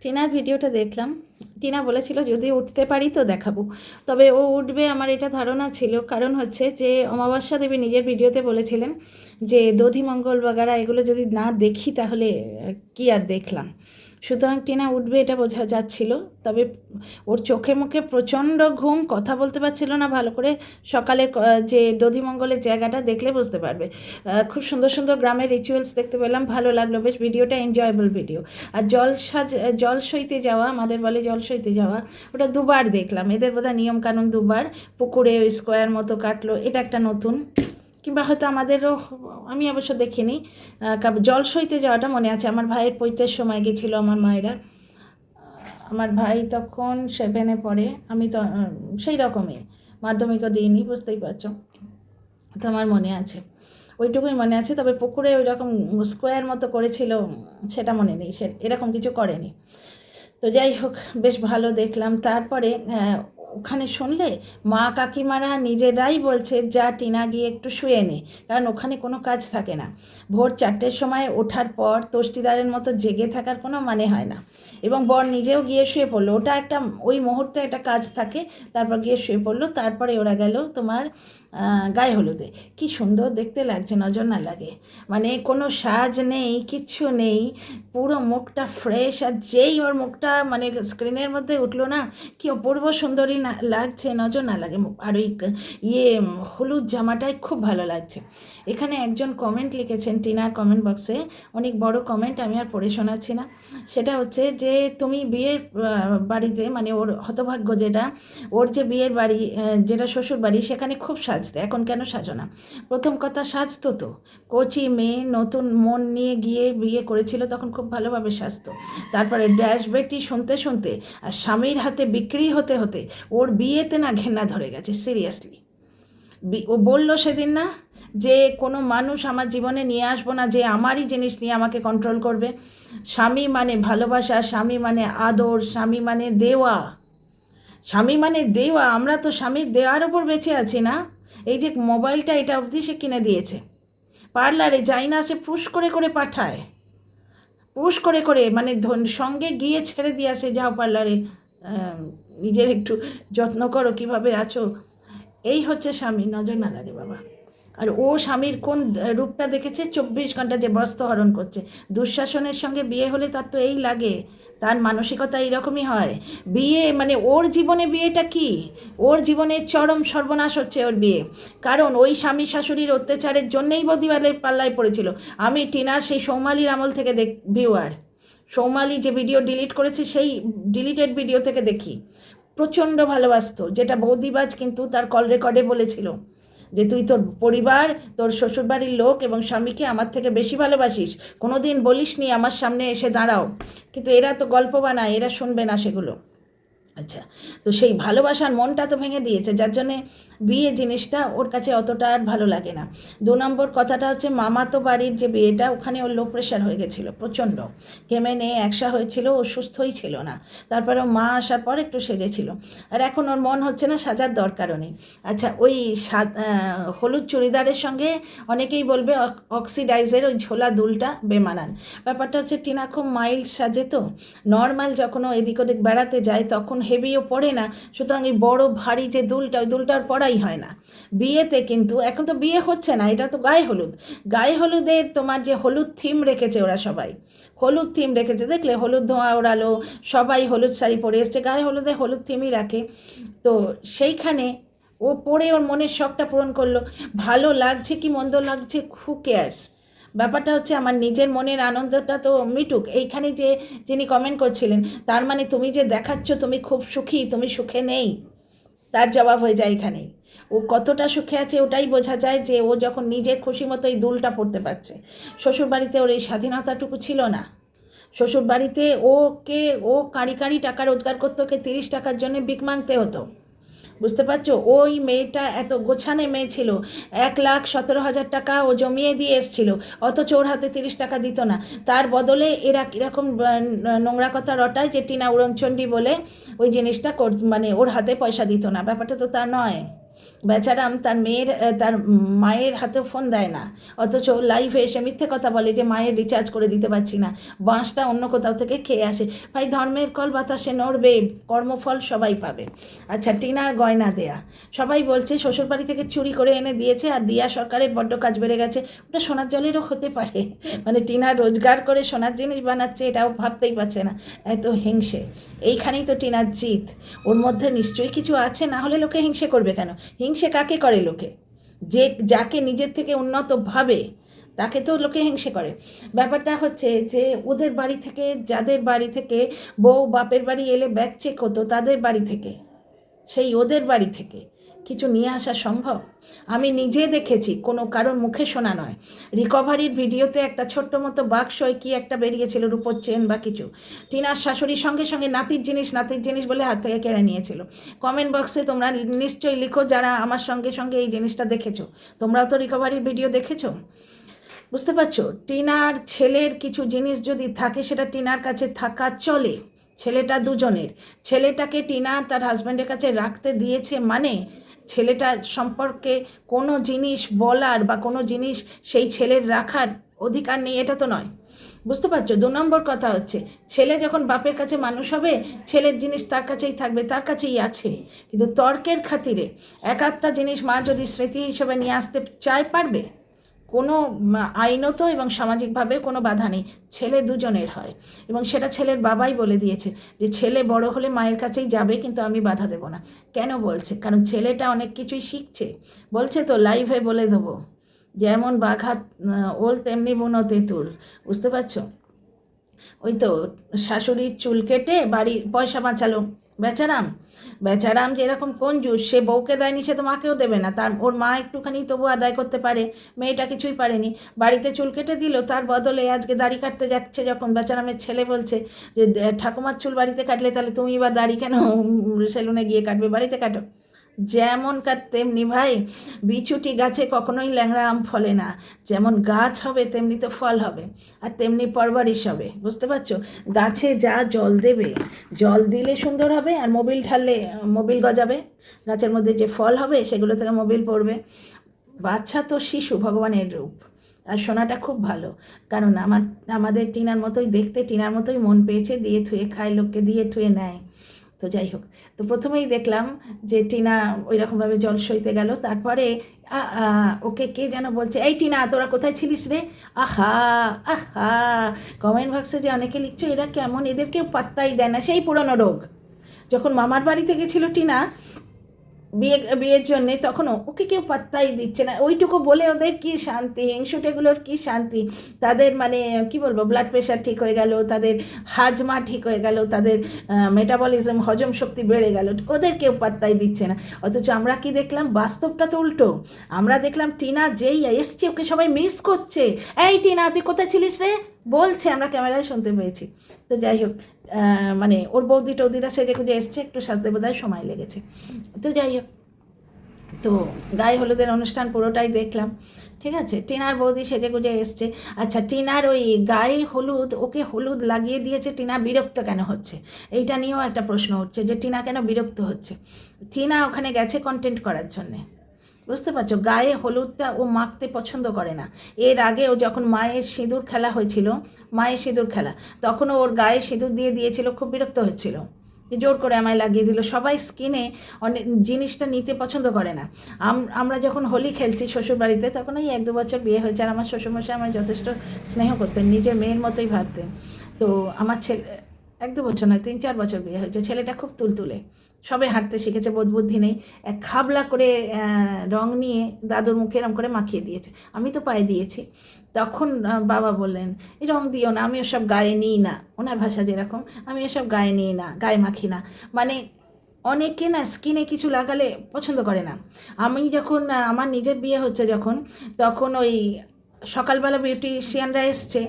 টিনার ভিডিওটা দেখলাম। টিনা বলেছিল যদি উঠতে পারি তো দেখাবো, তবে ও উঠবে আমার এটা ধারণা ছিল। কারণ হচ্ছে যে অমাবস্যা দেবী নিজের ভিডিওতে বলেছিলেন যে দধিমঙ্গল বাগারা এগুলো যদি না দেখি তাহলে কি আর দেখলাম। সুতরাং টিনা উঠবে এটা বোঝা যাচ্ছিল। তবে ওর চোখে মুখে প্রচণ্ড ঘুম, কথা বলতে পারছিল না ভালো করে। সকালে যে দধিমঙ্গলের জায়গাটা দেখলে বুঝতে পারবে। খুব সুন্দর সুন্দর গ্রামের রিচুয়ালস দেখতে পেলাম, ভালো লাগলো বেশ। ভিডিওটা এনজয়েবল ভিডিও। আর জল সইতে যাওয়া, আমাদের বলে জল সইতে যাওয়া, ওটা দুবার দেখলাম। এদের বোধহয় নিয়মকানুন দুবার পুকুরে ওই স্কোয়ার মতো কাটলো, এটা একটা নতুন। কিংবা হয়তো আমাদেরও, আমি অবশ্য দেখিনি। জল সইতে যাওয়াটা মনে আছে, আমার ভাইয়ের পৈতের সময় গেছিলো আমার মায়েরা। আমার ভাই তখন 7-এ পড়ে, আমি তো সেই রকমই, মাধ্যমিকও দিইনি, বুঝতেই পারছো। তো আমার মনে আছে, ওইটুকুই মনে আছে। তবে পুকুরে ওই রকম স্কোয়ার মতো করেছিল সেটা মনে নেই, এরকম কিছু করেনি। তো যাই হোক, বেশ ভালো দেখলাম। তারপরে ওখানে শুনলে মা কাকিমারা নিজেরাই বলছে যা টিনা গিয়ে একটু শুয়ে নে, কারণ ওখানে কোনো কাজ থাকে না। ভোর 4টের সময় ওঠার পর তষ্টিদারের মতো জেগে থাকার কোনো মানে হয় না। এবং বর নিজেও গিয়ে শুয়ে পড়লো, ওটা একটা ওই মুহূর্তে একটা কাজ থাকে। তারপর গিয়ে শুয়ে পড়লো। তারপরে ওরা গেল তোমার গায়ে হলুদে। কি সুন্দর দেখতে লাগছে, নজর না লাগে। মানে কোনো সাজ নেই, কিচ্ছু নেই, পুরো মুখটা ফ্রেশ। আর যেই ওর মুখটা মানে স্ক্রিনের মধ্যে উঠলো না, কি অপূর্ব সুন্দরী না লাগছে, নজর না লাগে। আর ওই হলুদ জামাটাই খুব ভালো লাগছে। এখানে একজন কমেন্ট লিখেছেন টিনার কমেন্ট বক্সে, অনেক বড় কমেন্ট, আমি আর পড়ে শোনাচ্ছি না। সেটা হচ্ছে যে তুমি বিয়ের বাড়িতে, মানে ওর হতভাগ্য যেটা, ওর যে বিয়ের বাড়ি যেটা শ্বশুর বাড়ি, সেখানে খুব সাজতে, এখন কেন সাজো না? প্রথম কথা, সাজতো তো, কচি মেয়ে নতুন মন নিয়ে গিয়ে বিয়ে করেছিল, তখন খুব ভালোভাবে সাজতো। তারপরে ড্যাশ বেটি শুনতে শুনতে আর স্বামীর হাতে বিক্রি হতে হতে ওর বিয়েতে না ঘেন্না ধরে গেছে, সিরিয়াসলি। ও বলল সেদিন না যে কোনো মানুষ আমার জীবনে নিয়ে আসবো না যে আমারই জিনিস নিয়ে আমাকে কন্ট্রোল করবে। স্বামী মানে ভালোবাসা, স্বামী মানে আদর, স্বামী মানে দেওয়া, স্বামী মানে দেওয়া। আমরা তো স্বামীর দেওয়ার ওপর বেঁচে আছি না। এই যে মোবাইলটা, এটা অবধি সে কিনে দিয়েছে। পার্লারে যাই না, সে পুশ করে করে পাঠায়, পুশ করে করে, মানে সঙ্গে গিয়ে ছেড়ে দিয়ে আসে, যাও পার্লারে, নিজের একটু যত্ন করো, কীভাবে আছো। এই হচ্ছে স্বামী, নজর না লাগে বাবা। আর ও স্বামীর কোন রূপটা দেখেছে, 24 ঘন্টা যে বস্ত্রহরণ করছে। দুঃশাসনের সঙ্গে বিয়ে হলে তার তো এই লাগে, তার মানসিকতা এইরকমই হয়। বিয়ে মানে ওর জীবনে বিয়েটা কি, ওর জীবনে চরম সর্বনাশ হচ্ছে ওর বিয়ে। কারণ ওই স্বামী শাশুড়ির অত্যাচারের জন্যেই বদিবালের পাল্লায় পড়েছিল। আমি টিনার সেই সৌমালির আমল থেকে ভিউয়ার, সৌমালি যে ভিডিও ডিলিট করেছে সেই ডিলিটেড ভিডিও থেকে দেখি, প্রচণ্ড ভালোবাসতো, যেটা বৌদিবাজ কিন্তু তার কল রেকর্ডে বলেছিল যে তুই তোর পরিবার, তোর শ্বশুরবাড়ির লোক এবং স্বামীকে আমার থেকে বেশি ভালোবাসিস, কোনো দিন বলিসনি আমার সামনে এসে দাঁড়াও। কিন্তু এরা তো গল্প বানায়, এরা শুনবে না সেগুলো। আচ্ছা, তো সেই ভালোবাসার মনটা তো ভেঙে দিয়েছে, যার জন্যে বিয়ে জিনিসটা ওর কাছে অতটা আর ভালো লাগে না। 2 নম্বর কথাটা হচ্ছে মামাতো বাড়ির যে বিয়েটা, ওখানে ওর লো প্রেশার হয়ে গেছিলো প্রচণ্ড, ঘেমে নিয়ে একসা হয়েছিল, ও সুস্থই ছিল না। তারপরে মা আসার পর একটু সেজেছিল, আর এখন ওর মন হচ্ছে না, সাজার দরকারও নেই। আচ্ছা, ওই হলুদ চুড়িদারের সঙ্গে অনেকেই বলবে অক্সিডাইজের ওই ঝোলা দুলটা বেমানান। ব্যাপারটা হচ্ছে টিনা খুব মাইল্ড সাজে তো, নর্মাল যখন ও এদিক ওদিক বেড়াতে যায় তখন হেভিও পড়ে না। সুতরাং এই বড় ভারী যে দুলটা, ওই দুলটার পড়াই হয় না। বিয়েতে কিন্তু, এখন তো বিয়ে হচ্ছে না, এটা তো গায়ে হলুদ। গায়ে হলুদের তোমার যে হলুদ থিম রেখেছে ওরা, সবাই হলুদ থিম রেখেছে, দেখলে হলুদ ধোঁয়া ওড়ালো, সবাই হলুদ শাড়ি পরে এসছে, গায়ে হলুদে হলুদ থিমই রাখে। তো সেইখানে ও পরে ওর মনের শখটা পূরণ করলো। ভালো লাগছে কি মন্দ লাগছে, হু কেয়ার্স। ব্যাপারটা হচ্ছে আমার নিজের মনের আনন্দটা তো মিটুক। এইখানে যে যিনি কমেন্ট করছিলেন, তার মানে তুমি যে দেখাচ্ছ তুমি খুব সুখী, তুমি সুখে নেই, তার জবাব হয়ে যায় এখানেই। ও কতটা সুখে আছে ওটাই বোঝা যায় যে ও যখন নিজের খুশি মতো এই দুলটা পড়তে পারছে। শ্বশুরবাড়িতে ওর এই স্বাধীনতাটুকু ছিল না। শ্বশুরবাড়িতে ও কাঁড়ি কাঁড়ি টাকা রোজগার করতে, ওকে 30 টাকার জন্য ভিক মাংতে হতো, বুঝতে পারছো? ওই মেয়েটা এত গোছানো মেয়ে ছিল, 1,17,000 টাকা ও জমিয়ে দিয়ে এসছিল, অথচ ওর হাতে 30 টাকা দিত না। তার বদলে এরা কীরকম নোংরা কথা রটায় যে টিনা উড়নচণ্ডী বলে ওই জিনিসটা মানে ওর হাতে পয়সা দিত না। ব্যাপারটা তো তা নয়। বেচারাম তার মেয়ের তার মায়ের হাতে ফোন দেয় না, অথচ লাইভে এসে মিথ্যে কথা বলে যে মায়ের রিচার্জ করে দিতে পারছি না, বাঁশটা অন্য কোথাও থেকে খেয়ে আসে। ভাই, ধর্মের কল বাতাসে নড়বে, কর্মফল সবাই পাবে। আচ্ছা, টিনার গয়না দেয়া, সবাই বলছে শ্বশুরবাড়ি থেকে চুরি করে এনে দিয়েছে, আর দিয়া সরকারের বড্ড কাজ বেড়ে গেছে। ওটা সোনার জলেরও হতে পারে, মানে টিনা রোজগার করে সোনার জিনিস বানাচ্ছে, এটাও ভাবতেই পারছে না, এত হিংসে। এইখানেই তো টিনার জিত, ওর মধ্যে নিশ্চয়ই কিছু আছে, না হলে লোকে হিংসে করবে কেন? হিংসে কাকে করে লোকে? যে যাকে নিজের থেকে উন্নত ভাবে তাকে তো লোকে হিংসে করে। ব্যাপারটা হচ্ছে যে ওদের বাড়ি থেকে, যাদের বাড়ি থেকে বউ বাপের বাড়ি এলে ব্যাগ চেক হতো, তাদের বাড়ি থেকে, সেই ওদের বাড়ি থেকে কিছু নিয়ে আসা সম্ভব? আমি নিজে দেখেছি, কোনো কারোর মুখে শোনা নয়। রিকভারির ভিডিওতে একটা ছোট্ট মতো বাক্সয় কি একটা বেরিয়েছিল, রূপোর চেন বা কিছু, টিনার শাশুড়ির সঙ্গে সঙ্গে নাতির জিনিস বলে হাত থেকে কেড়ে নিয়েছিল। কমেন্ট বক্সে তোমরা নিশ্চয়ই লিখো যারা আমার সঙ্গে সঙ্গে এই জিনিসটা দেখেছো, তোমরাও তো রিকভারির ভিডিও দেখেছো। বুঝতে পারছো, টিনার ছেলের কিছু জিনিস যদি থাকে সেটা টিনার কাছে থাকা চলে। ছেলেটা দুজনের, ছেলেটাকে টিনা তার হাজব্যান্ডের কাছে রাখতে দিয়েছে, মানে ছেলেটার সম্পর্কে কোনো জিনিস বলার বা কোনো জিনিস সেই ছেলের রাখার অধিকার নেই, এটা তো নয়। বুঝতে পারছো? 2 নম্বর কথা হচ্ছে, ছেলে যখন বাপের কাছে মানুষ হবে, ছেলের জিনিস তার কাছেই থাকবে, তার কাছেই আছে। কিন্তু তর্কের খাতিরে এক আধটা জিনিস মা যদি স্মৃতি হিসেবে নিয়ে আসতে চায়, পারবে। কোনো আইনত এবং সামাজিকভাবে কোনো বাধা নেই, ছেলে দুজনের হয়। এবং সেটা ছেলের বাবাই বলে দিয়েছে যে ছেলে বড় হলে মায়ের কাছেই যাবে, কিন্তু আমি বাধা দেব না। কেন বলছে? কারণ ছেলেটা অনেক কিছুই শিখছে, বলছে তো লাইভে বলে দেবো, যেমন বাঘা ওল তেমনি বুনো তেঁতুল। বুঝতে পারছো? ওই তো শাশুড়ির চুল কেটে বাড়ি পয়সা বাঁচালো বেচারাম যেরকম কঞ্জুস, সে বউকে দেয়নি, সে তো মাকেও দেবে না। তার ওর মা একটুখানি তবু আদায় করতে পারে, মেয়েটা কিছুই পারেনি, বাড়িতে চুল কেটে দিল। তার বদলে আজকে দাড়ি কাটতে যাচ্ছে যখন, বেচারামের ছেলে বলছে যে ঠাকুমার চুল বাড়িতে কাটলে তাহলে তুমি বা দাড়ি কেন সেলুনে গিয়ে কাটবে, বাড়িতে কাটো। যেমন কাট তেমনি ভাই, বিছুটি গাছে কখনোই ল্যাংড়া আম ফলে না। যেমন গাছ হবে তেমনি তো ফল হবে, আর তেমনি পরবারিশ হবে। বুঝতে পারছো? গাছে যা জল দেবে, জল দিলে সুন্দর হবে, আর মোবিল ঢাললে মোবিল গজাবে। গাছের মধ্যে যে ফল হবে সেগুলো থেকে মোবিল পড়বে। বাচ্চা তো শিশু, ভগবানের রূপ। আর সোনাটা খুব ভালো, কারণ আমাদের টিনার মতোই দেখতে, টিনার মতোই মন পেয়েছে, দিয়ে থুয়ে খায়, লোককে দিয়ে থুয়ে নেয়। তো যাই হোক, তো প্রথমেই দেখলাম যে টিনা ওই রকমভাবে জল সইতে গেল। তারপরে ওকে কে যেন বলছে, এই টিনা তোরা কোথায় ছিলিস রে? আহা আহা, কমেন্ট বক্সে যে অনেকে লিখছো এরা কেমন, এদের কেউ পাত্তাই দেয় না। সেই পুরনো রোগ, যখন মামার বাড়িতে গেছিলো টিনা বিয়ের জন্যে, তখনও ওকে কেউ পাত্তাই দিচ্ছে না। ওইটুকু বলে ওদের কি শান্তি, হিংসুটেগুলোর কি শান্তি। তাদের মানে কি বলবো, ব্লাড প্রেশার ঠিক হয়ে গেল, তাদের হাজমা ঠিক হয়ে গেল, তাদের মেটাবলিজম, হজম শক্তি বেড়ে গেল, ওদের কেউ পাত্তাই দিচ্ছে না। অথচ আমরা কি দেখলাম, বাস্তবটা তো উল্টো। আমরা দেখলাম টিনা যেই এসছে ওকে সবাই মিস করছে। এই টিনা তুই কোথায় ছিলিস রে বলছে, আমরা ক্যামেরায় শুনতে পেয়েছি। তো যাই হোক, মানে ওর বৌদি টৌদিরা সেজে খুঁজে এসছে, একটু সাজতে বোধহয় সময় লেগেছে। তো যাই হোক, তো গায়ে হলুদের অনুষ্ঠান পুরোটাই দেখলাম। ঠিক আছে, টিনার বৌদি সেজে গুজে এসছে। আচ্ছা, টিনার ওই গায়ে হলুদ, ওকে হলুদ লাগিয়ে দিয়েছে, টিনা বিরক্ত কেন হচ্ছে? এইটা নিয়েও একটা প্রশ্ন উঠছে যে টিনা কেন বিরক্ত হচ্ছে। টিনা ওখানে গেছে কন্টেন্ট করার জন্যে। বুঝতে পারছো? গায়ে হলুদটা ও মাখতে পছন্দ করে না। এর আগে ও যখন মায়ের সিঁদুর খেলা হয়েছিল, মায়ের সিঁদুর খেলা, তখনও ওর গায়ে সিঁদুর দিয়ে দিয়েছিল, খুব বিরক্ত হচ্ছিল যে জোর করে আমায় লাগিয়ে দিল। সবাই স্কিনে অনেক জিনিসটা নিতে পছন্দ করে না। আমরা যখন হোলি খেলছি শ্বশুরবাড়িতে, তখন ওই 1-2 বছর বিয়ে হয়েছে, আর আমার শ্বশুরমশাই আমার যথেষ্ট স্নেহ করতেন, নিজের মেয়ের মতোই ভাবতেন। তো আমার ছেলে 1-2 বছর নয়, 3-4 বছর বিয়ে হয়েছে। ছেলেটা খুব তুলতুলে, সবে হাঁটতে শিখেছে, বোধ বুদ্ধি নেই। এক খাবলা করে রং নিয়ে দাদুর মুখে এরম করে মাখিয়ে দিয়েছে, আমি তো পায়ে দিয়েছি। তখন বাবা বললেন, এই রং দিও না, আমি ওসব গায়ে নিই না। ওনার ভাষা যেরকম, আমি ওসব গায়ে নিই না, গায়ে মাখি না। মানে অনেকে না স্কিনে কিছু লাগালে পছন্দ করে না। আমি যখন আমার নিজের বিয়ে হচ্ছে যখন, তখন ওই সকালবেলা বিউটিশিয়ানরা এসছে,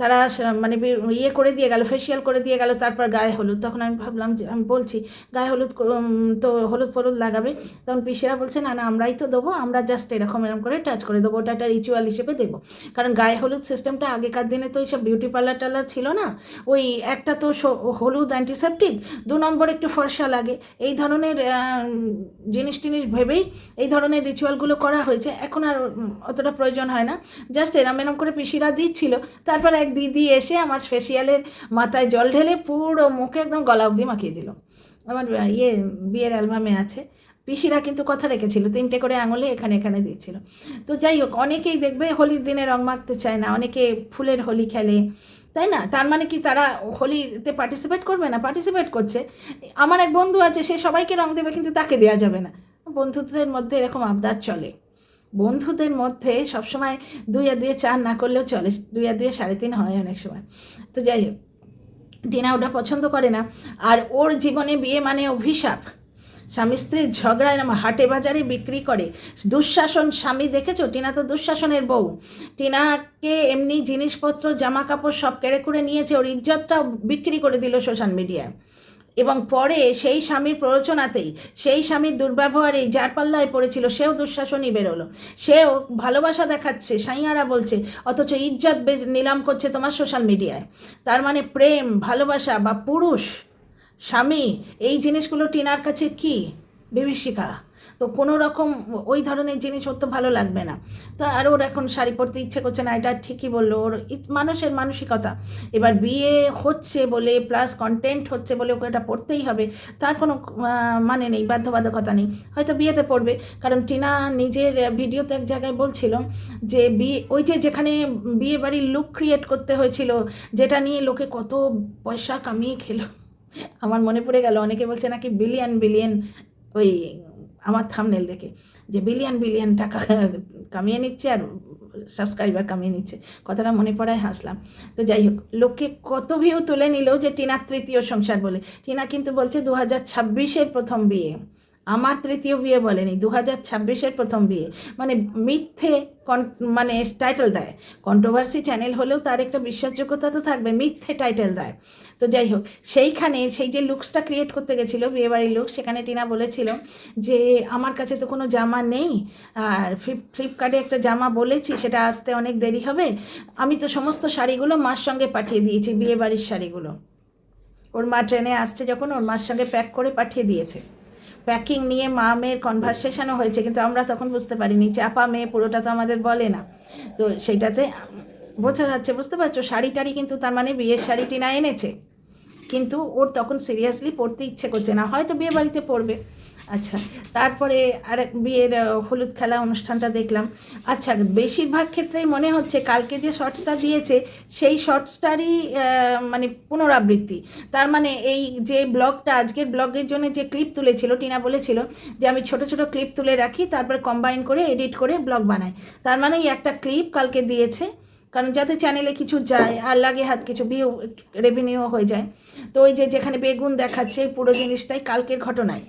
তারা মানে ইয়ে করে দিয়ে গেল, ফেসিয়াল করে দিয়ে গেল, তারপর গায়ে হলুদ। তখন আমি ভাবলাম যে, আমি বলছি গায়ে হলুদ তো হলুদ ফলুদ লাগাবে। তখন পিসিরা বলছে না না আমরাই তো দেবো, আমরা জাস্ট এরকম করে টাচ করে দেবো, ওটা একটা রিচুয়াল হিসেবে দেবো। কারণ গায়ে হলুদ সিস্টেমটা আগেকার দিনে তো এইসব বিউটি পার্লার টার্লার ছিল না। ওই একটা তো হলুদ অ্যান্টিসেপটিক, 2 নম্বর একটু ফর্সা লাগে, এই ধরনের জিনিস টিনিস ভেবেই এই ধরনের রিচুয়ালগুলো করা হয়েছে। এখন আর অতটা প্রয়োজন হয় না, জাস্ট এরম করে পিসিরা দিচ্ছিল। তারপর এক দিদি এসে আমার ফেসিয়ালের মাথায় জল ঢেলে পুরো মুখে একদম গলা অবধি মাখিয়ে দিল। আমার বিয়ের অ্যালবামে আছে। পিসিরা কিন্তু কথা রেখেছিল, 3টে করে আঙুলে এখানে এখানে দিয়েছিল। তো যাই হোক, অনেকেই দেখবে হোলির দিনে রং মাখতে চায় না, অনেকে ফুলের হোলি খেলে, তাই না? তার মানে কি তারা হোলিতে পার্টিসিপেট করবে না? পার্টিসিপেট করছে। আমার এক বন্ধু আছে, সে সবাইকে রং দেবে কিন্তু তাকে দেওয়া যাবে না। বন্ধুদের মধ্যে এরকম আবদার চলে। বন্ধুদের মধ্যে সবসময় 2 আর 2 4 না করলেও চলে, 2 আর 2 3.5 হয় অনেক সময়। তো যাই হোক, টিনা ওটা পছন্দ করে না। আর ওর জীবনে বিয়ে মানে অভিশাপ। স্বামী স্ত্রীর ঝগড়া এরম হাটে বাজারে বিক্রি করে। দুঃশাসন স্বামী দেখেছো? টিনা তো দুঃশাসনের বউ। টিনাকে এমনি জিনিসপত্র জামা কাপড় সব কেড়ে করে নিয়েছে, ওর ইজ্জতটাও বিক্রি করে দিল সোশ্যাল মিডিয়ায়। এবং পরে সেই স্বামীর প্ররোচনাতেই, সেই স্বামীর দুর্ব্যবহারেই যার পাল্লায় পড়েছিল সেও দুঃশাসনই বেরোলো। সেও ভালোবাসা দেখাচ্ছে, সাইয়ারা বলছে, অথচ ইজ্জত নিলাম করছে তোমার সোশ্যাল মিডিয়ায়। তার মানে প্রেম, ভালোবাসা বা পুরুষ স্বামী, এই জিনিসগুলো টিনার কাছে কি বিভীষিকা। তো কোনো রকম ওই ধরনের জিনিস ওর তো ভালো লাগবে না। তো আর ওর এখন শাড়ি পরতে ইচ্ছে করছে না, এটা ঠিকই বললো। ওর মানুষের মানসিকতা। এবার বিয়ে হচ্ছে বলে প্লাস কন্টেন্ট হচ্ছে বলে ওকে এটা পড়তেই হবে, তার কোনো মানে নেই, বাধ্যবাধকতা নেই। হয়তো বিয়েতে পড়বে, কারণ টিনা নিজের ভিডিওতে এক জায়গায় বলছিল যে ওই যেখানে বিয়ে বাড়ির লুক ক্রিয়েট করতে হয়েছিল, যেটা নিয়ে লোকে কত পয়সা কামিয়ে খেলো। আমার মনে পড়ে গেল, অনেকে বলছে নাকি বিলিয়ন বিলিয়ন, ওই আমার থাম্বনেল দেখে, যে বিলিয়ন বিলিয়ন টাকা কামিয়ে নিচ্ছে আর সাবস্ক্রাইবার কামিয়ে নিচ্ছে। কথাটা মনে পড়ায় হাসলাম। তো যাই হোক, লোকে কত ভিউ তুলে নিল যে টিনার 3য় সংসার বলে। টিনা কিন্তু বলছে 2026-এর প্রথম বিয়ে। আমার 3য় বিয়ে বলেনি, 2026-এর প্রথম বিয়ে। মানে মিথ্যে মানে টাইটেল দেয়। কন্ট্রোভার্সি চ্যানেল হলেও তার একটা বিশ্বাসযোগ্যতা তো থাকবে, মিথ্যে টাইটেল দেয়। তো যাই হোক, সেইখানে সেই যে লুকসটা ক্রিয়েট করতে গেছিলো, বিয়েবাড়ির লুক, সেখানে টিনা বলেছিল যে আমার কাছে তো কোনো জামা নেই, আর ফ্লিপকার্টে একটা জামা বলেছি, সেটা আসতে অনেক দেরি হবে। আমি তো সমস্ত শাড়িগুলো মার সঙ্গে পাঠিয়ে দিয়েছি, বিয়েবাড়ির শাড়িগুলো। ওর মা ট্রেনে আসছে যখন, ওর মার সঙ্গে প্যাক করে পাঠিয়ে দিয়েছে। প্যাকিং নিয়ে মা মেয়ের কনভারসেশনও হয়েছে, কিন্তু আমরা তখন বুঝতে পারিনি। চাপা মেয়ে, পুরোটা তো আমাদের বলে না। তো সেইটাতে বোঝা যাচ্ছে, বুঝতে পারছো? শাড়ি টাড়ি কিন্তু তার মানে বিয়ের শাড়ি টিনা এনেছে, কিন্তু ওর তখন সিরিয়াসলি পড়তে ইচ্ছে করছে না, হয়তো বিয়ে বাড়িতে পড়বে। আচ্ছা, তারপরে আরেক বিয়ের হলুদ খেলা অনুষ্ঠানটা দেখলাম। আচ্ছা, বেশিরভাগ ক্ষেত্রেই মনে হচ্ছে কালকে যে শর্টসটা দিয়েছে সেই শর্টসটারই মানে পুনরাবৃত্তি। তার মানে এই যে ব্লগটা, আজকের ব্লগের জন্য যে ক্লিপ তুলেছিল, টিনা বলেছিল যে আমি ছোট ছোট ক্লিপ তুলে রাখি, তারপরে কম্বাইন করে এডিট করে ব্লগ বানাই। তার মানে এই একটা ক্লিপ কালকে দিয়েছে, কারণ যাতে চ্যানেলে কিছু যায় আর লাগে হাত কিছু ভিউ রেভিনিউ হয়ে যায়। তো ওই যেখানে বেগুন দেখাচ্ছে, পুরো জিনিসটাই কালকের ঘটনায়,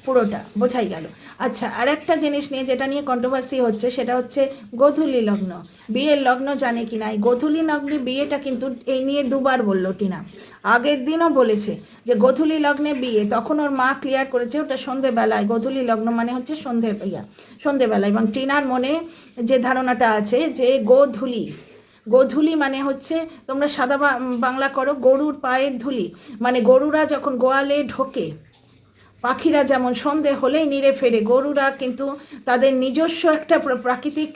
পুরোটা বোঝাই গেল। আচ্ছা, আর একটা জিনিস নিয়ে যেটা নিয়ে কন্ট্রোভার্সি হচ্ছে, সেটা হচ্ছে গোধূলি লগ্ন। বিয়ের লগ্ন জানে কি না? এই গোধূলি লগ্নে বিয়েটা কিন্তু এই নিয়ে 2বার বললো টিনা। আগের দিনও বলেছে যে গোধূলি লগ্নে বিয়ে, তখন ওর মা ক্লিয়ার করেছে ওটা সন্ধেবেলায়। গোধূলি লগ্ন মানে হচ্ছে সন্ধেবেলা। এবং টিনার মনে যে ধারণাটা আছে যে গোধূলি মানে হচ্ছে, তোমরা সাদা বাংলা করো, গরুর পায়ের ধুলি। মানে গরুরা যখন গোয়ালে ঢোকে, পাখিরা যেমন সন্ধে হলেই নিড়ে ফেরে, গরুরা কিন্তু তাদের নিজস্ব একটা প্রাকৃতিক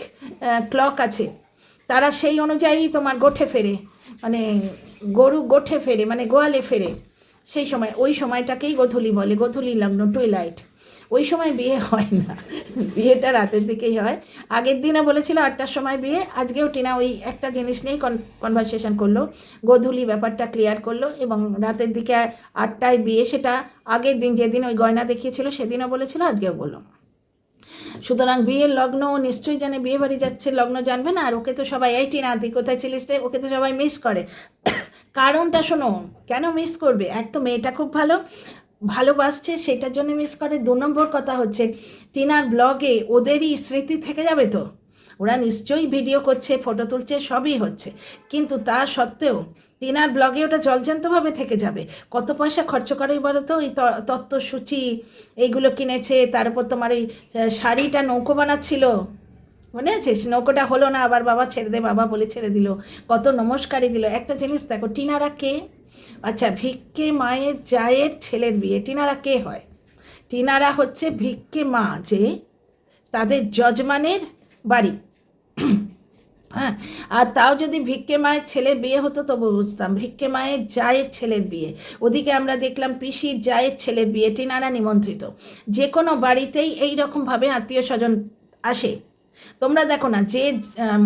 ক্লক আছে, তারা সেই অনুযায়ী তোমার গোঠে ফেরে, মানে গরু গোঠে ফেরে মানে গোয়ালে ফেরে। সেই সময়, ওই সময়টাকেই গোধূলি বলে, গোধূলি লগ্ন, টুইলাইট। ওই সময় বিয়ে হয় না, বিয়েটা রাতের দিকেই হয়। আগের দিনে বলেছিল 8টার সময় বিয়ে, আজকেও টিনা ওই একটা জিনিস নিয়েই কনভারসেশন করলো, গোধূলি ব্যাপারটা ক্লিয়ার করলো। এবং রাতের দিকে 8টায় বিয়ে, সেটা আগের দিন যেদিন ওই গয়না দেখিয়েছিল সেদিনও বলেছিল, আজকেও বললো। সুতরাং বিয়ের লগ্ন নিশ্চয়ই জানে, বিয়ে বাড়ি যাচ্ছে, লগ্ন জানবে না? আর ওকে তো সবাই, এই টিনা তুই কোথায় ছিলিস রে, ওকে তো সবাই মিস করে। কারণটা শোনো, কেন মিস করবে? এক তো মেয়েটা খুব ভালোবাসছে, সেটার জন্য মিস করে। 2 নম্বর কথা হচ্ছে টিনার ব্লগে ওদেরই স্মৃতি থেকে যাবে। তো ওরা নিশ্চয়ই ভিডিও করছে, ফটো তুলছে, সবই হচ্ছে, কিন্তু তা সত্ত্বেও টিনার ব্লগে ওটা জলজ্যান্তভাবে থেকে যাবে। কত পয়সা খরচ করে বলো তো, ওই তত্ত্বসূচি এইগুলো কিনেছে, তার উপর তোমার ওই শাড়িটা নৌকো বানাচ্ছিল, মনে আছে? নৌকোটা হলো না, আবার বাবা ছেড়ে দে, বাবা বলে ছেড়ে দিল, কত নমস্কারই দিল। একটা জিনিস দেখো, টিনারা কে? আচ্ছা, ভিক্ষে মায়ের জায়ের ছেলের বিয়ে, টিনারা কে হয়? টিনারা হচ্ছে ভিক্ষে মা, যে তাদের যজমানের বাড়ি। হ্যাঁ, আর তাও যদি ভিক্ষে মায়ের ছেলের বিয়ে হতো তবু বুঝতাম, ভিক্ষে মায়ের জায়ের ছেলের বিয়ে, ওদিকে আমরা দেখলাম পিসির জায়ের ছেলের বিয়ে, টিনারা নিমন্ত্রিত। যে কোনো বাড়িতেই এই রকমভাবে আত্মীয় স্বজন আসে। তোমরা দেখো না, যে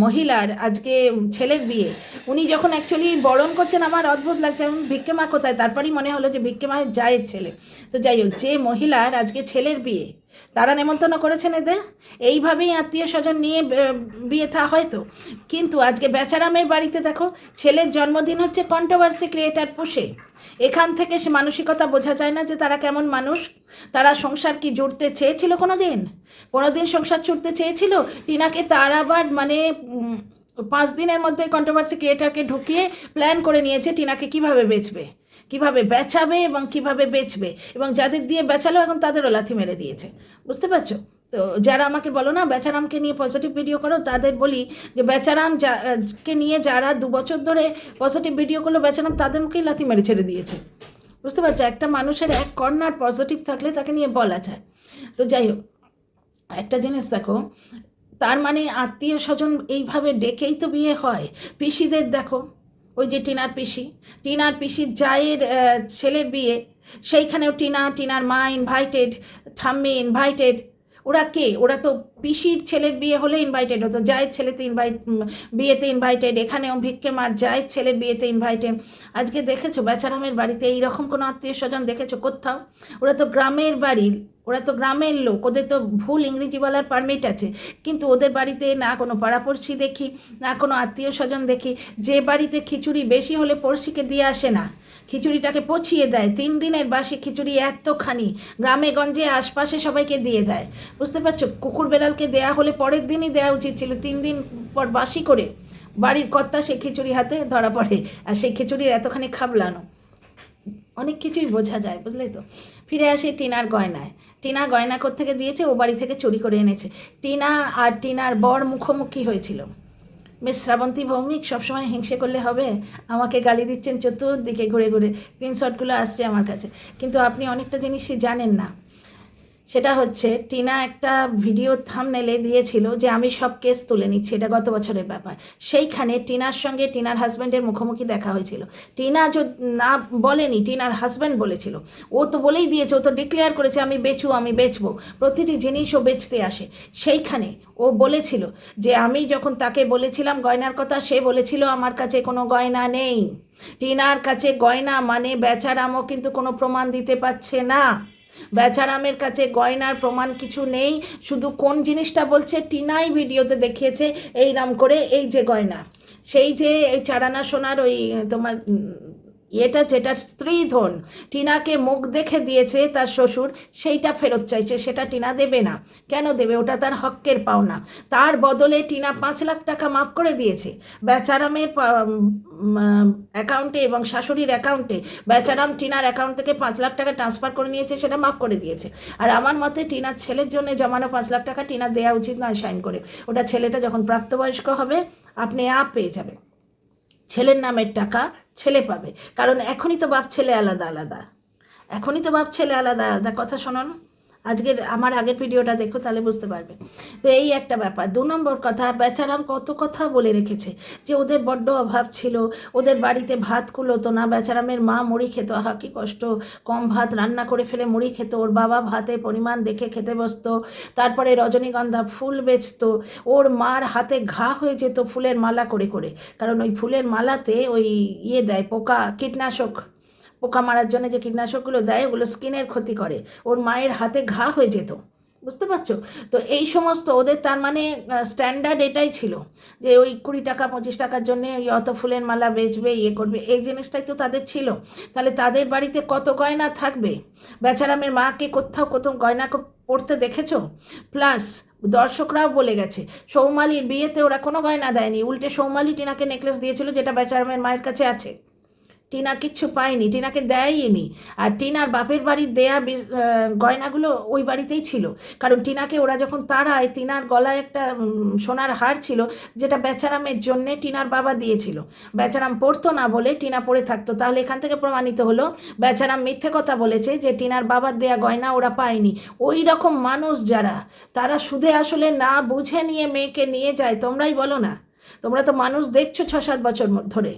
মহিলার আজকে ছেলের বিয়ে, উনি যখন অ্যাকচুয়ালি বরণ করছেন, আমার অদ্ভুত লাগছে, ভিক্ষে মা কোথায়, তারপরই মনে হলো যে ভিক্ষে মায়ের জায়ের ছেলে। তো যাই হোক, যে মহিলার আজকে ছেলের বিয়ে, তারা নেমন্তন্ন করেছেন এদের, এইভাবেই আত্মীয় স্বজন নিয়ে বিয়ে থা হয়তো। কিন্তু আজকে বেচারামের বাড়িতে দেখো, ছেলের জন্মদিন হচ্ছে, কন্ট্রোভার্সি ক্রিয়েটার পোষে। এখান থেকে সে মানসিকতা বোঝা যায় না যে তারা কেমন মানুষ। তারা সংসার কি জুড়তে চেয়েছিল কোনো দিন সংসার ছুটতে চেয়েছিল? টিনাকে তার আবার মানে 5 দিনের মধ্যে কন্ট্রোভার্সি ক্রিয়েটারকে ঢুকিয়ে প্ল্যান করে নিয়েছে টিনাকে কিভাবে বেচবে, কিভাবে বেচাবে এবং কিভাবে বেচবে, এবং যাদের দিয়ে বেচালো এখন তাদেরও লাথি মেরে দিয়েছে। বুঝতে পারছো? তো যারা আমাকে বলো না বেচারামকে নিয়ে পজিটিভ ভিডিও করো, তাদের বলি যে বেচারাম কে নিয়ে যারা 2 বছর ধরে পজিটিভ ভিডিও করলো, বেচারাম তাদের মুখেই লাথি মেরে ছেড়ে দিয়েছে। বুঝতে পারছো? একটা মানুষের এক কর্নার পজিটিভ থাকলে তাকে নিয়ে বলা যায়। তো যাই হোক, একটা জিনিস দেখো, তার মানে আত্মীয় স্বজন এইভাবে ডেকেই তো বিয়ে হয়। পিসিদের দেখো, ওই যে টিনার পিসির জায়ের ছেলের বিয়ে, সেইখানেও টিনার মা ইনভাইটেড, ঠাম্মি ইনভাইটেড। ওরা কে? ওরা তো পিসির ছেলের বিয়ে হলে ইনভাইটেড হতো, জায়ের ছেলেতে বিয়েতে ইনভাইটেড, এখানেও ভিক্ষে মার জায়ের ছেলের বিয়েতে ইনভাইটেড। আজকে দেখেছো বেচারামের বাড়িতে এইরকম কোনো আত্মীয় স্বজন দেখেছো কোথাও? ওরা তো গ্রামের বাড়ির, ওরা তো গ্রামের লোক, ওদের তো ভুল ইংরেজি বলার পারমিট আছে, কিন্তু ওদের বাড়িতে না কোনো পাড়াপড়শি দেখি, না কোনো আত্মীয় স্বজন দেখি। যে বাড়িতে খিচুড়ি বেশি হলে পড়শিকে দিয়ে আসে না, খিচুড়িটাকে পচিয়ে দেয়, 3 দিনের বাসি খিচুড়ি এতখানি গ্রামে গঞ্জে আশপাশে সবাইকে দিয়ে দেয়। বুঝতে পারছো? কুকুর বেড়ালকে দেয়া হলে পরের দিনই দেওয়া উচিত ছিল, 3 দিন পর বাসি করে বাড়ির কর্তা সেই খিচুড়ি হাতে ধরা পড়ে, আর সেই খিচুড়ির এতখানি খাবলানো। অনেক কিছুই বোঝা যায়, বুঝলে তো? ফিরে আসি টিনার গয়নায়। টিনা গয়না কোত্থেকে দিয়েছে? ও বাড়ি থেকে চুরি করে এনেছে। টিনা আর টিনার বর মুখোমুখি হয়েছিল। মিস শ্রাবন্তী ভৌমিক, সবসময় হিংসে করলে হবে? আমাকে গালি দিচ্ছেন চতুর্দিকে ঘুরে ঘুরে, স্ক্রিনশটগুলো আসছে আমার কাছে, কিন্তু আপনি অনেকটা জিনিসই জানেন না। সেটা হচ্ছে, টিনা একটা ভিডিও থাম্বনেলে দিয়েছিল যে আমি সব কেস তুলে নিচ্ছি, এটা গত বছরের ব্যাপার। সেইখানে টিনার সঙ্গে টিনার হাজব্যান্ডের মুখোমুখি দেখা হয়েছিল। টিনা না বলেনি, টিনার হাজব্যান্ড বলেছিল। ও তো বলেই দিয়েছে, ও তো ডিক্লেয়ার করেছে আমি বেচবো, প্রতিটি জিনিস ও বেচতে আসে। সেইখানে ও বলেছিল যে আমি যখন তাকে বলেছিলাম গয়নার কথা, সে বলেছিল আমার কাছে কোনো গয়না নেই। টিনার কাছে গয়না মানে বেচারামও কিন্তু কোনো প্রমাণ দিতে পারছে না। বেচারামের কাছে গয়নার প্রমাণ কিছু নেই, শুধু কোন জিনিসটা বলছে টিনাই ভিডিওতে দেখিয়েছে এইরাম করে, এই যে গয়না, সেই যে চারানা সোনার ওই তোমার এটা যেটার স্ত্রী ধন টিনাকে মুখ দেখে দিয়েছে তার শ্বশুর, সেইটা ফেরত চাইছে। সেটা টিনা দেবে না। কেন দেবে? ওটা তার হকের পাওনা। তার বদলে টিনা 5 লাখ টাকা মাফ করে দিয়েছে বেচারামের অ্যাকাউন্টে এবং শাশুড়ির অ্যাকাউন্টে। বেচারাম টিনার অ্যাকাউন্ট থেকে 5 লাখ টাকা ট্রান্সফার করে নিয়েছে, সেটা মাফ করে দিয়েছে। আর আমার মতে টিনার ছেলের জন্য জমানো 5 লাখ টাকা টিনা দেওয়া উচিত নয় সাইন করে। ওটা ছেলেটা যখন প্রাপ্তবয়স্ক হবে আপনি পেয়ে যাবে। ছেলের নামের টাকা ছেলে পাবে, কারণ এখনই তো বাপ ছেলে আলাদা, কথা শোনো না, আমার আগের ভিডিওটা দেখো, তাহলে বুঝতে পারবে। তো এই একটা ব্যাপার। 2 নম্বর কথা, বেচারাম কত কথা বলে রেখেছে যে ওদের বড্ড অভাব ছিল, ওদের বাড়িতে ভাত কুলোতো না, বেচারামের মা মুড়ি খেত, আহা কি কষ্ট, কম ভাত রান্না করে ফেলে মুড়ি খেত, ওর বাবা ভাতের পরিমাণ দেখে খেতে বসতো। তারপরে রজনীগন্ধা ফুল বেচতো, ওর মার হাতে ঘা হয়ে যেত ফুলের মালা করে করে, কারণ ওই ফুলের মালাতে ওই দেয় কীটনাশক, পোকা মারার জন্য যে কীটনাশকগুলো দেয় ওগুলো স্কিনের ক্ষতি করে। ওর মায়ের হাতে ঘা হয়ে যেত। বুঝতে পারছো? তো এই সমস্ত ওদের, তার মানে স্ট্যান্ডার্ড এটাই ছিল যে ওই 20 টাকা 25 টাকার জন্যে ওই অত ফুলের মালা বেচবে, করবে, এই জিনিসটাই তো তাদের ছিল। তাহলে তাদের বাড়িতে কত গয়না থাকবে? বেচারামের মাকে কোথাও গয়না পড়তে দেখেছো? প্লাস দর্শকরাও বলে গেছে সৌমালির বিয়েতে ওরা কোনো গয়না দেয়নি, উল্টে সৌমালি টিনাকে নেকলেস দিয়েছিল যেটা বেচারামের মায়ের কাছে আছে। টিনা কিচ্ছু পায়নি, টিনাকে দেয়নি। আর টিনার বাপের বাড়ির দেয়া গয়নাগুলো ওই বাড়িতেই ছিল, কারণ টিনাকে ওরা যখন তাড়ায় টিনার গলায় একটা সোনার হার ছিল যেটা বেচারামের জন্যে টিনার বাবা দিয়েছিল। বেচারাম পড়তো না বলে টিনা পড়ে থাকতো। তাহলে এখান থেকে প্রমাণিত হলো বেচারাম মিথ্যে কথা বলেছে যে টিনার বাবার দেয়া গয়না ওরা পায়নি। ওই রকম মানুষ যারা, তারা সুদে আসলে না বুঝে নিয়ে মেয়েকে নিয়ে যায়। তোমরাই বলো না, তোমরা তো মানুষ দেখছো 6-7 বছর ধরে,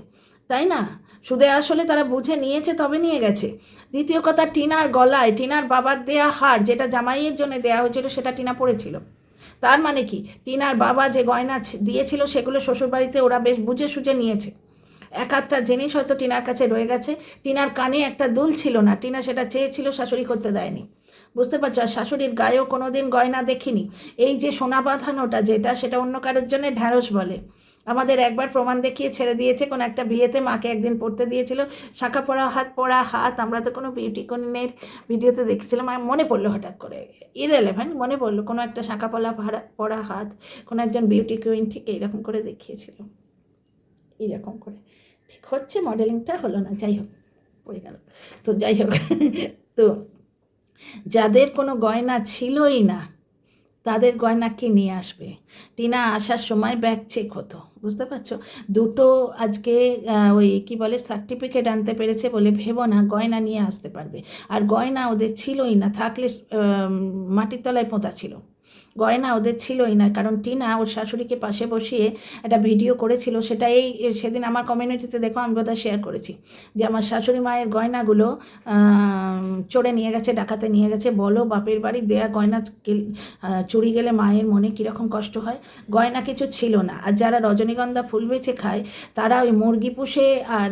তাই না? সুদে আসলে তারা বুঝে নিয়েছে তবে নিয়ে গেছে। দ্বিতীয় কথা, টিনার গলায় টিনার বাবার দেয়া হার যেটা জামাইয়ের জন্য দেয়া হয়েছিল সেটা টিনা পড়েছিল। তার মানে কি, টিনার বাবা যে গয়না দিয়েছিল সেগুলো শ্বশুরবাড়িতে ওরা বেশ বুঝে সুঝে নিয়েছে। এক আধটা জিনিস হয়তো টিনার কাছে রয়ে গেছে। টিনার কানে একটা দুল ছিল না, টিনা সেটা চেয়েছিল, শাশুড়ি করতে দেয়নি। বুঝতে পারছো? আর শাশুড়ির গায়েও কোনো দিন গয়না দেখিনি। এই যে সোনা বাঁধানোটা যেটা, সেটা অন্য কারোর জন্য ঢ্যাঁড়স বলে। আমাদের একবার প্রমাণ দেখিয়ে ছেড়ে দিয়েছে, কোনো একটা বিয়েতে মাকে একদিন পড়তে দিয়েছিল, শাঁখা পরা হাত। আমরা তো কোনো বিউটি কোনের ভিডিওতে দেখেছিলাম, মনে পড়লো হঠাৎ করে, ইরেলেভেন্ট মনে পড়লো, কোনো একটা শাঁখা পরা হাত কোনো একজন বিউটি কুইন ঠিক এইরকম করে দেখিয়েছিল, এইরকম করে। ঠিক হচ্ছে, মডেলিংটা হলো না, যাই হোক, পড়ে গেল। তো যাই হোক, তো যাদের কোনো গয়না ছিলই না তাদের গয়না কে নিয়ে আসবে? টিনা আসার সময় ব্যাগ চেক হতো, বুঝতে পারছো? দুটো আজকে ওই কি বলে সার্টিফিকেট আনতে পেরেছে বলে ভেবো না গয়না নিয়ে আসতে পারবে। আর গয়না ওদের ছিলই না, থাকলে মাটির তলায় পোঁতা ছিল। গয়না ওদের ছিলই না, কারণ টিনা ওর শাশুড়িকে পাশে বসিয়ে একটা ভিডিও করেছিল। সেটা সেদিন আমার কমিউনিটিতে দেখো, আমি বোধহয় শেয়ার করেছি যে আমার শাশুড়ি মায়ের গয়নাগুলো চোরে নিয়ে গেছে, ডাকাতে নিয়ে গেছে। বলো, বাপের বাড়ি দেয়া গয়না চুরি গেলে মায়ের মনে কীরকম কষ্ট হয়। গয়না কিছু ছিল না। আর যারা রজনীগন্ধা ফুল বেচে খায় তারা ওই মুরগি পুষে আর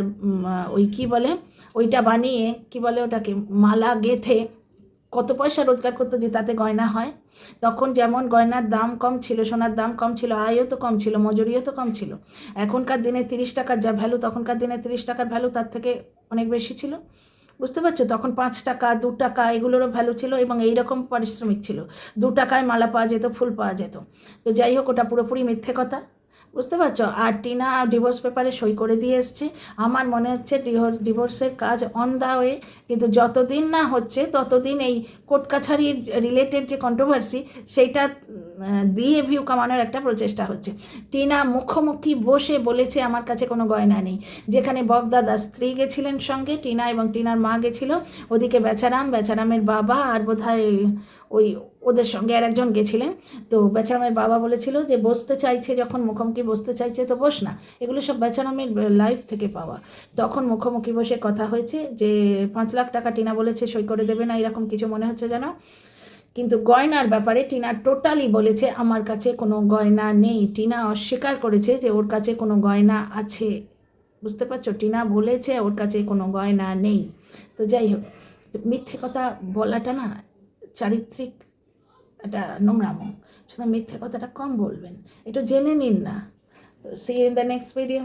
ওই কি বলে ওইটা বানিয়ে, কি বলে ওটাকে, মালা গেঁথে কত পয়সা রোজগার করতো যে তাতে গয়না হয়। তখন যেমন গয়নার দাম কম ছিল, সোনার দাম কম ছিল, আয়ও তো কম ছিল, মজুরিও তো কম ছিল। এখনকার দিনে 30 টাকার যা ভ্যালু, তখনকার দিনে 30 টাকার ভ্যালু তার থেকে অনেক বেশি ছিল। বুঝতে পারছো? তখন 5 টাকা 2 টাকা এগুলোরও ভ্যালু ছিল, এবং এইরকম পারিশ্রমিক ছিল। 2 টাকায় মালা পাওয়া যেত, ফুল পাওয়া যেত। তো যাই হোক, ওটা পুরোপুরি মিথ্যে কথা, বুঝতে পারছো? আর টিনা ডিভোর্স পেপারে সই করে দিয়ে এসছে। আমার মনে হচ্ছে ডিভোর্সের কাজ অন দা ওয়ে, কিন্তু যতদিন না হচ্ছে ততদিন এই কোর্ট কাছারির রিলেটেড যে কন্ট্রোভার্সি, সেইটা দিয়ে ভিউ কামানোর একটা প্রচেষ্টা হচ্ছে। টিনা মুখোমুখি বসে বলেছে আমার কাছে কোনো গয়না নেই। যেখানে বগদাদার স্ত্রী গেছিলেন সঙ্গে, টিনা এবং টিনার মা গেছিল, ওদিকে বেচারামের বাবা আর বোধহয় ওই ওদের সঙ্গে আর একজন গেছিলেন। তো বেচারামের বাবা বলেছিল যে বসতে চাইছে, যখন মুখোমুখি বসতে চাইছে তো বস না। এগুলো সব বেচারামের লাইফ থেকে পাওয়া। তখন মুখোমুখি বসে কথা হয়েছে যে 5 লাখ টাকা টিনা বলেছে সই করে দেবে না, এরকম কিছু মনে হচ্ছে যেন। কিন্তু গয়নার ব্যাপারে টিনা টোটালি বলেছে আমার কাছে কোনো গয়না নেই। টিনা অস্বীকার করেছে যে ওর কাছে কোনো গয়না আছে। বুঝতে পারছো? টিনা বলেছে ওর কাছে কোনো গয়না নেই। তো যাই হোক, মিথ্যে কথা বলাটা না চারিত্রিক একটা নোংরামো। শুধু মিথ্যে কথাটা কম বলবেন, একটু জেনে নিন না। See you in the next video.